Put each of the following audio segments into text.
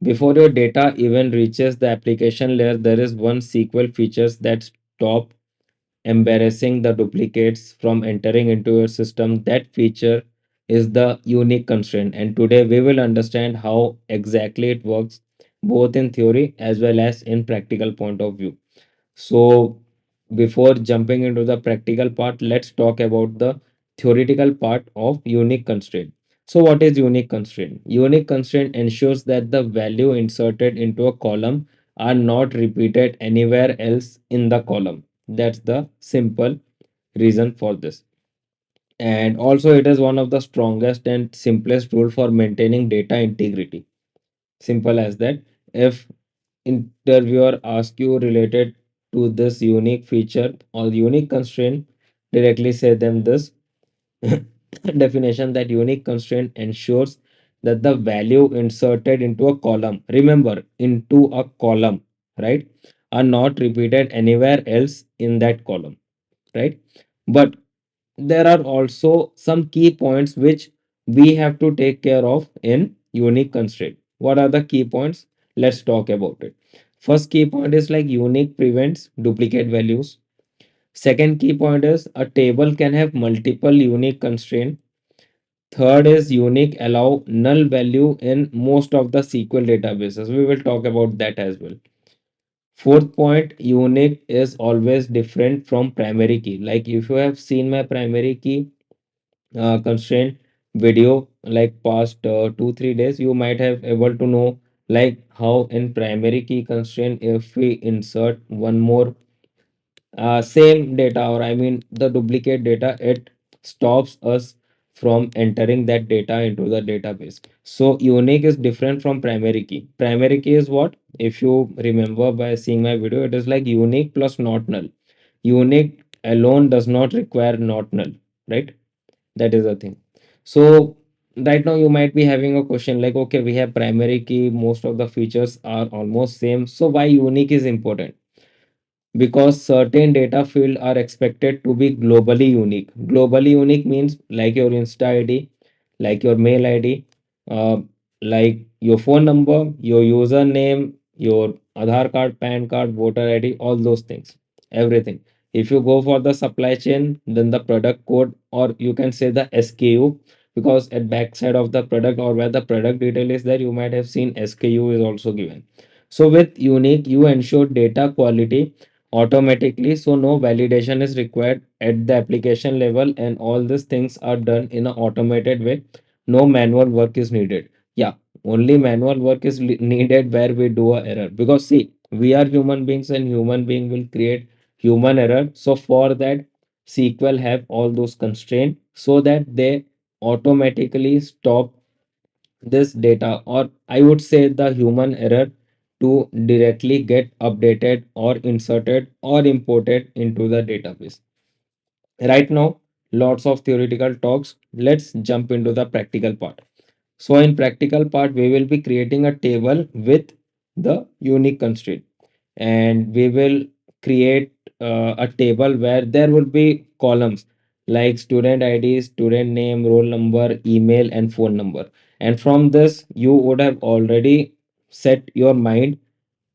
Before your data even reaches the application layer, there is one SQL features that stop embarrassing the duplicates from entering into your system. That feature is the unique constraint. And today we will understand how exactly it works, both in theory as well as in practical point of view. So, before jumping into the practical part, let's talk about the theoretical part of unique constraint. So, what is unique constraint? Unique constraint ensures that the value inserted into a column are not repeated anywhere else in the column. That's the simple reason for this. And also, it is one of the strongest and simplest rule for maintaining data integrity. Simple as that. If interviewer asks you related to this unique feature or unique constraint, directly say them this definition, that unique constraint ensures that the value inserted into a column, remember, into a column, right, are not repeated anywhere else in that column, right? But there are also some key points which we have to take care of in unique constraint. What are the key points? Let's talk about it. First key point is like unique prevents duplicate values. Second key point is a table can have multiple unique constraint. Third is unique allow null value in most of the SQL databases. We will talk about that as well. Fourth point, unique is always different from primary key. Like if you have seen my primary key constraint video like past 2 3 days, you might have able to know like how in primary key constraint, if we insert one more same data, or I mean the duplicate data, it stops us from entering that data into the database. So unique is different from primary key. Primary key is what, if you remember by seeing my video, it is like unique plus not null. Unique alone does not require not null, right? That is the thing. So right now you might be having a question like, okay, we have primary key, most of the features are almost same, so why unique is important? Because certain data field are expected to be globally unique. Globally unique means like your Insta ID, like your mail ID, uh, like your phone number, your username, your Aadhaar card, PAN card, voter ID, all those things, everything. If you go for the supply chain, then the product code, or you can say the SKU, because at backside of the product or where the product detail is there, you might have seen SKU is also given. So with unique, you ensure data quality automatically, so no validation is required at the application level, and all these things are done in an automated way. No manual work is needed. Yeah, only manual work is needed where we do a error, because see, we are human beings and human being will create human error. So for that, SQL have all those constraints so that they automatically stop this data, or I would say the human error, to directly get updated or inserted or imported into the database. Right now, lots of theoretical talks. Let's jump into the practical part. So in practical part, we will be creating a table with the unique constraint, and we will create a table where there will be columns like student ID, student name, roll number, email, and phone number. And from this, you would have already set your mind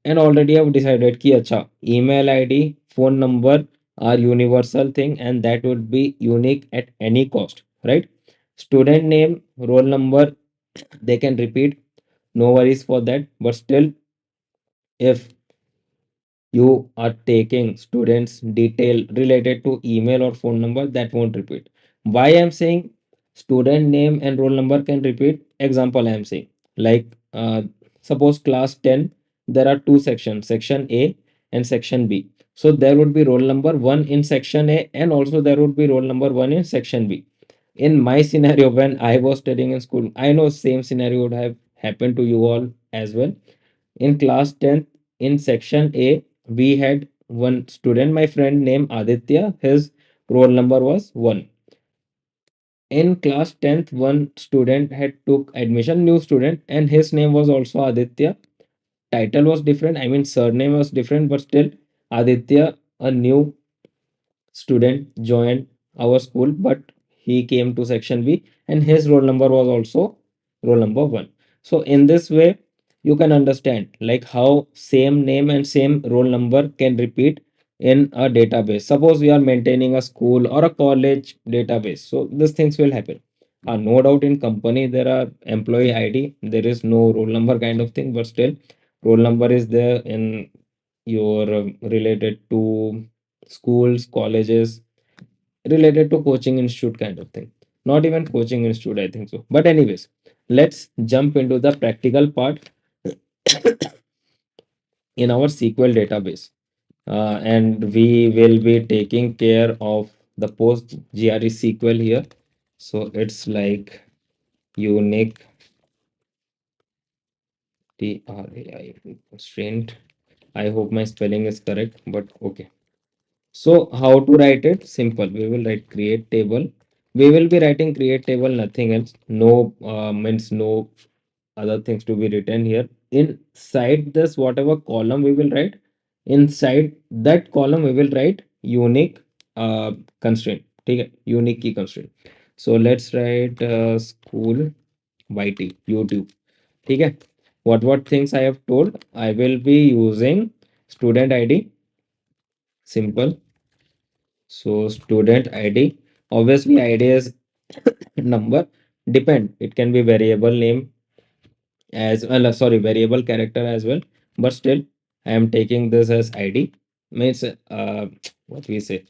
and already have decided ki acha, email ID, phone number are universal thing, and that would be unique at any cost, right? Student name, roll number, they can repeat, no worries for that. But still, if you are taking students detail related to email or phone number, that won't repeat. Why I'm saying student name and roll number can repeat? Example I'm saying, like suppose class 10, there are two sections, section A and section B. So there would be roll number 1 in section A, and also there would be roll number 1 in section B. In my scenario, when I was studying in school, I know same scenario would have happened to you all as well. In class 10th, in section A, we had one student, my friend named Aditya. His roll number was 1. In class 10th, one student had took admission, new student, and his name was also Aditya. Title was different, I mean surname was different, but still Aditya, a new student, joined our school, but he came to section B and his roll number was also roll number 1. So in this way, you can understand like how same name and same roll number can repeat in a database. Suppose we are maintaining a school or a college database, so these things will happen. No doubt in company there are employee ID, there is no roll number kind of thing, but still roll number is there in your related to schools, colleges, related to coaching institute kind of thing. Not even coaching institute, I think so. But anyways, let's jump into the practical part in our SQL database. And we will be taking care of the post GRE SQL here. So it's like unique TRAI constraint. I hope my spelling is correct, but okay. So how to write it? Simple. We will write create table. We will be writing create table, nothing else. No means no other things to be written here. Inside this, whatever column we will write, inside that column we will write unique constraint. Okay, unique key constraint. So let's write school YT YouTube. Okay. What things I have told? I will be using student ID. Simple. So student ID, obviously ID is number, depend. It can be variable name as well, sorry, variable character as well. But still, I am taking this as ID. Means what we say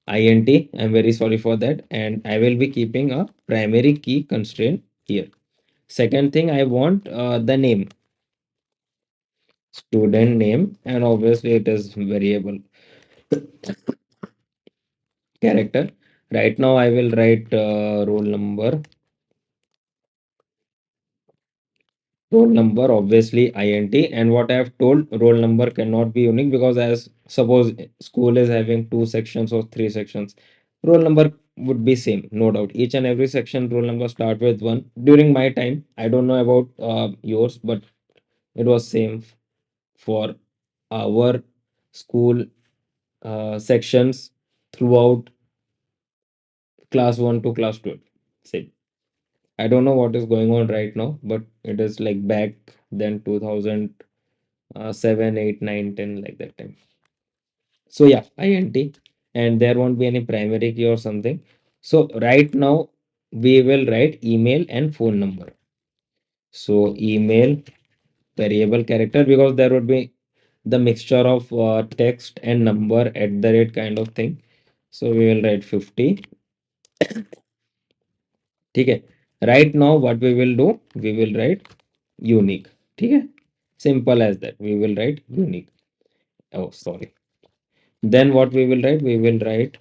int. I'm very sorry for that, and I will be keeping a primary key constraint here. Second thing, I want the name, student name, and obviously it is variable character. Right now, I will write roll number. Roll number obviously int, and what I have told, roll number cannot be unique because as suppose school is having two sections or three sections, roll number would be same, no doubt. Each and every section roll number start with one. During my time, I don't know about yours, but it was same for our school sections throughout class 1 to class 12. Same. I don't know what is going on right now, but it is like back then 2000 7, 8, 9, 10, like that time. So yeah, int, and there won't be any primary key or something. So right now we will write email and phone number. So email variable character because there would be the mixture of text and number at the rate kind of thing. So we will write 50. Okay. Right now what we will do, we will write unique. Okay. Simple as that. We will write unique. Oh, sorry. Then what we will write? We will write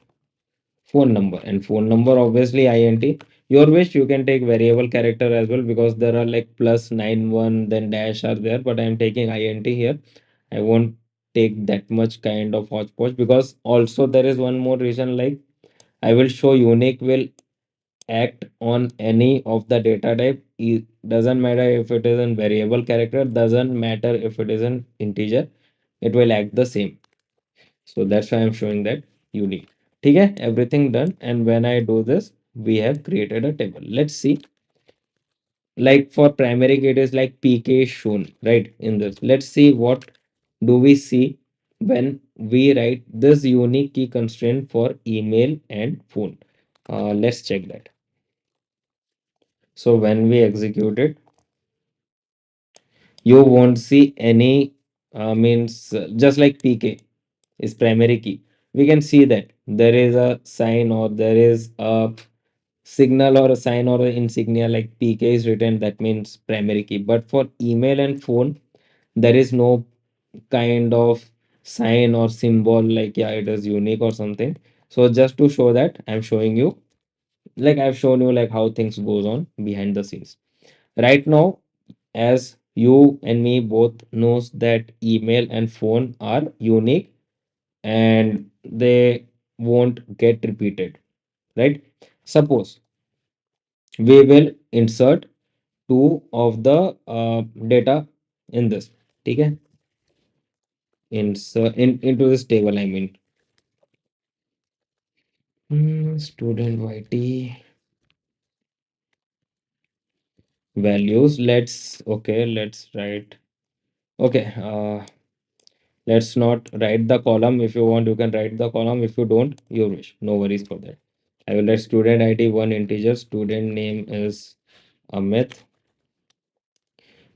phone number, and phone number obviously int. Your wish, you can take variable character as well because there are like plus 91 then dash are there, but I am taking int here. I won't take that much kind of hodgepodge because also there is one more reason, like I will show unique will act on any of the data type. It doesn't matter if it is in variable character, doesn't matter if it is an integer, it will act the same. So that's why I'm showing that unique. Okay, everything done. And when I do this, we have created a table. Let's see. Like for primary key, it is like PK shown, right? In this. Let's see what do we see when we write this unique key constraint for email and phone. Let's check that. So when we execute it, you won't see any means just like PK is primary key. We can see that there is a sign or there is a signal or a sign or an insignia like PK is written, that means primary key. But for email and phone, there is no kind of sign or symbol like yeah, it is unique or something. So just to show that, I'm showing you, like I've shown you like how things goes on behind the scenes. Right now, as you and me both knows that email and phone are unique and they won't get repeated, right? Suppose we will insert two of the data in this. Okay, insert into this table, I mean. Student YT values. Let's write. Okay, let's not write the column. If you want, you can write the column. If you don't, you wish. No worries for that. I will let student ID one integer. Student name is Amit.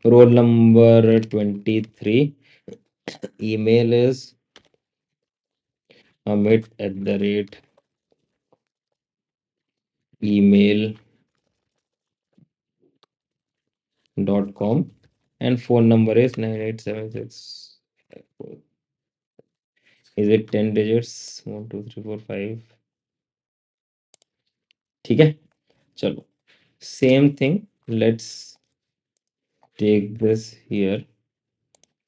Roll number 23. Email is Amit at the rate email.com, and phone number is 9876. Is it 10 digits? 1 2 3 4 5. ठीक है, चलो same thing. Let's take this here.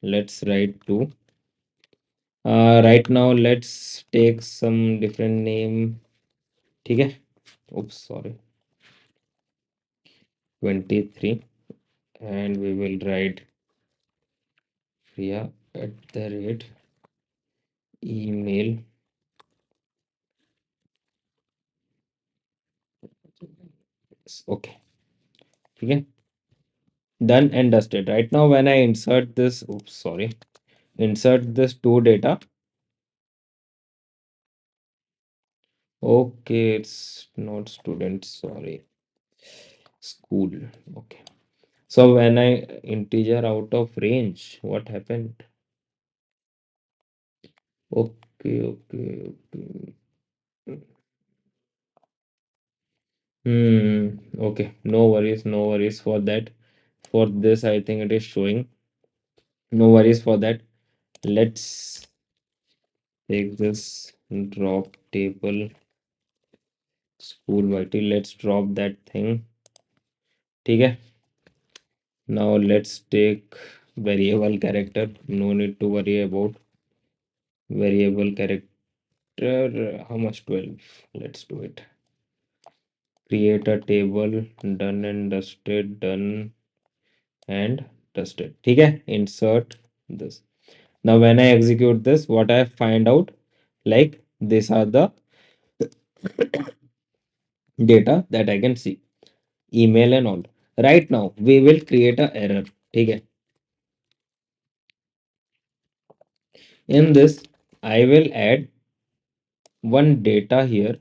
Let's write to. Right now, let's take some different name. ठीक है. Oops, sorry. 23, and we will write Priya at the rate email. Okay. ठीक है. Done and dusted. Right now, when I insert this, oops, sorry, insert this to data. Okay, it's not student, sorry, school. Okay. So when I integer out of range, what happened? Okay. Okay, no worries for that. For this, I think it is showing. No worries for that. Let's take this drop table school YT. Let's drop that thing. ठीक है. Now let's take variable character. No need to worry about variable character. How much? 12. Let's do it. Create a table. Done and dusted. Done and dusted. ठीक है. Insert this. Now when I execute this, what I find out, like these are the data that I can see. Email and all. Right now we will create a error. ठीक है. In this, I will add one data here.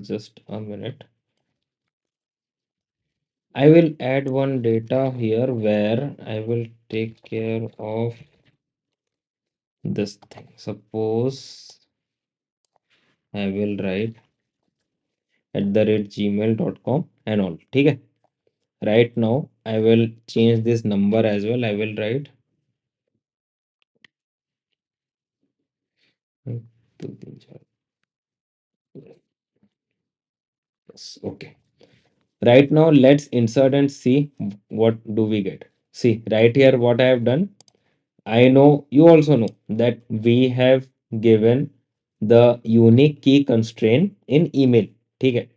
Just a minute. I will add one data here where I will take care of this thing. Suppose I will write at the rate gmail.com and all. Okay. Right now, I will change this number as well. I will write yes, okay. Right now, let's insert and see what do we get. See, right here, what I have done. I know you also know that we have given the unique key constraint in email. Okay.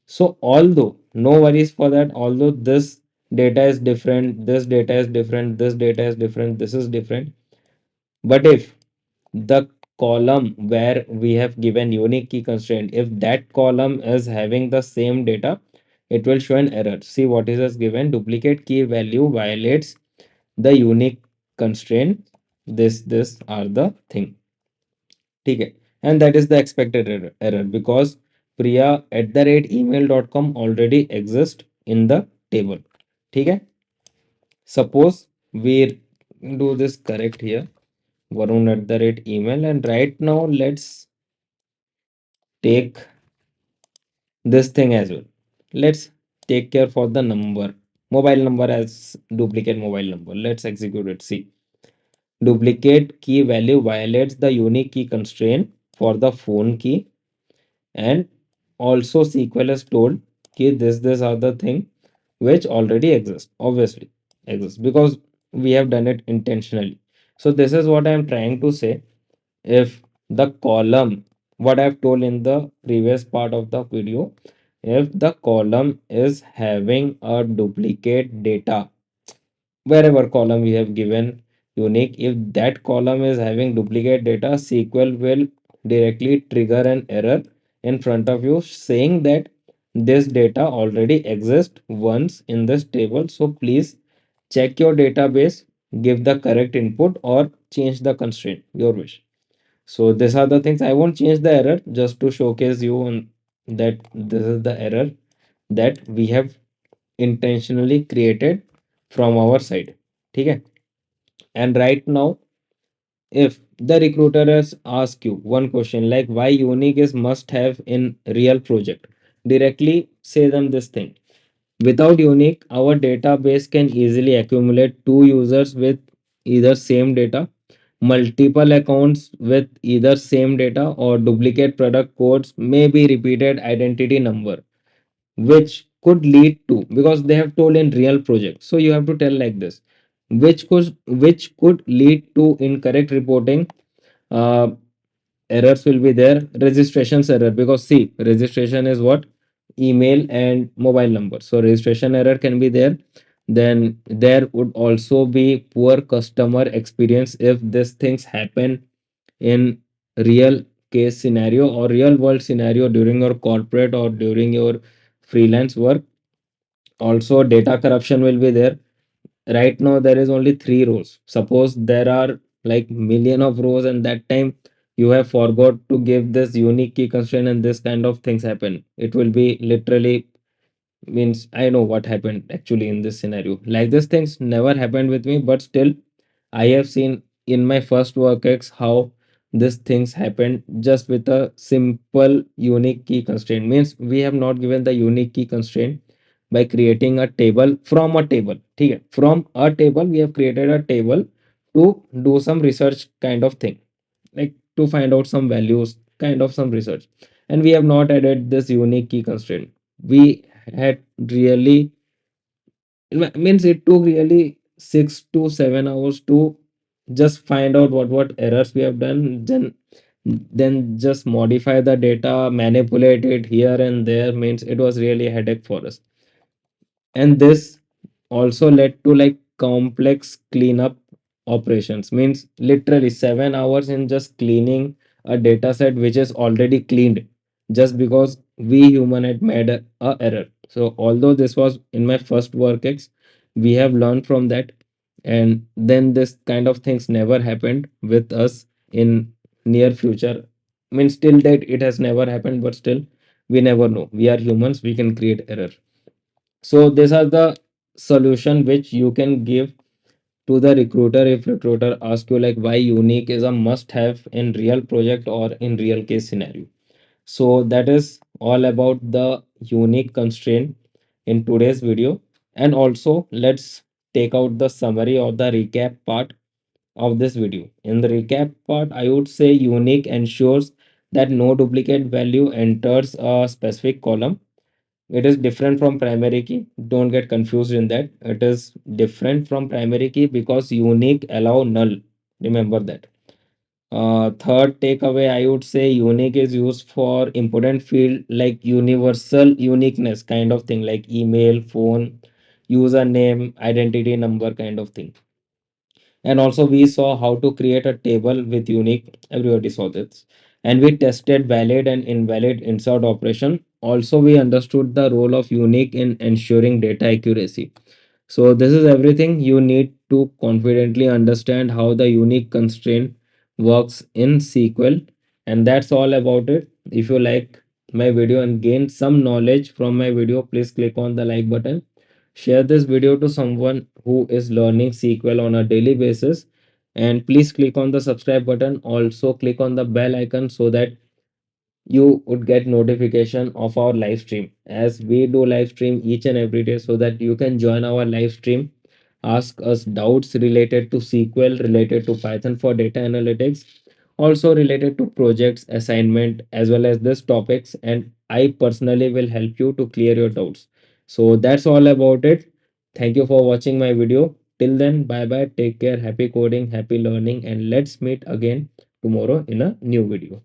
So although no worries for that, although this data is different, this data is different, this data is different, this is different. But if the column where we have given unique key constraint, if that column is having the same data, it will show an error. See what is as given, duplicate key value violates the unique constraint. This are the thing. Okay. And that is the expected error because priya at the rate email.com already exists in the table. Okay. Suppose we do this correct here. Varun at the rate email, and right now let's take this thing as well. Let's take care for the number, mobile number as duplicate mobile number. Let's execute it. See, duplicate key value violates the unique key constraint for the phone key, and also SQL is told कि this are the thing which already exist, obviously exist because we have done it intentionally. So this is what I am trying to say. If the column, what I've told in the previous part of the video, if the column is having a duplicate data, wherever column we have given unique, if that column is having duplicate data, SQL will directly trigger an error in front of you saying that This data already exists once in this table, so please check your database, give the correct input or change the constraint, your wish. So these are the things. I won't change the error, just to showcase you on that this is the error that we have intentionally created from our side. Okay. And right now, if the recruiter has asked you one question like why unique is must have in real project, directly say them this thing. Without unique, our database can easily accumulate two users with either same data, multiple accounts with either same data, or duplicate product codes, may be repeated identity number, which could lead to, because they have told in real project, so you have to tell like this, which could lead to incorrect reporting. uh, Errors will be there, registrations error, because see, registration is what, email and mobile number, so registration error can be there. Then there would also be poor customer experience if these things happen in real case scenario or real world scenario during your corporate or during your freelance work. Also data corruption will be there. Right now there is only three rows, suppose there are like million of rows, and that time you have forgot to give this unique key constraint and this kind of things happen, it will be literally, means I know what happened actually in this scenario. Like this things never happened with me, but still I have seen in my first work how these things happened just with a simple unique key constraint. Means we have not given the unique key constraint by creating a table from a table. Okay? From a table, we have created a table to do some research kind of thing, like to find out some values, kind of some research. And we have not added this unique key constraint. We had really, means it took really 6 to 7 hours to just find out what errors we have done, then just modify the data, manipulate it here and there, means it was really a headache for us. And this also led to like complex cleanup operations, means literally 7 hours in just cleaning a data set which is already cleaned, just because we human had made a error. So although this was in my first work we have learned from that, and then this kind of things never happened with us in near future. Means till date it has never happened, but still we never know, we are humans, we can create error. So these are the solution which you can give to the recruiter if recruiter ask you like why unique is a must have in real project or in real case scenario. So that is all about the unique constraint in today's video. And also let's take out the summary or the recap part of this video. In the recap part, I would say unique ensures that no duplicate value enters a specific column. It is different from primary key, don't get confused in that. It is different from primary key because unique allow null, remember that. Third takeaway, I would say unique is used for important field like universal uniqueness kind of thing, like email, phone, username, identity number kind of thing. And also we saw how to create a table with unique, everybody saw this. And we tested valid and invalid insert operation. Also we understood the role of unique in ensuring data accuracy. So this is everything you need to confidently understand how the unique constraint works in SQL. And that's all about it. If you like my video and gain some knowledge from my video, please click on the like button. Share this video to someone who is learning SQL on a daily basis. And please click on the subscribe button. Also click on the bell icon so that you would get notification of our live stream, as we do live stream each and every day, so that you can join our live stream, ask us doubts related to SQL, related to Python for data analytics, also related to projects, assignment, as well as this topics, and I personally will help you to clear your doubts. So that's all about it. Thank you for watching my video. Till then, bye bye, take care, happy coding, happy learning, and let's meet again tomorrow in a new video.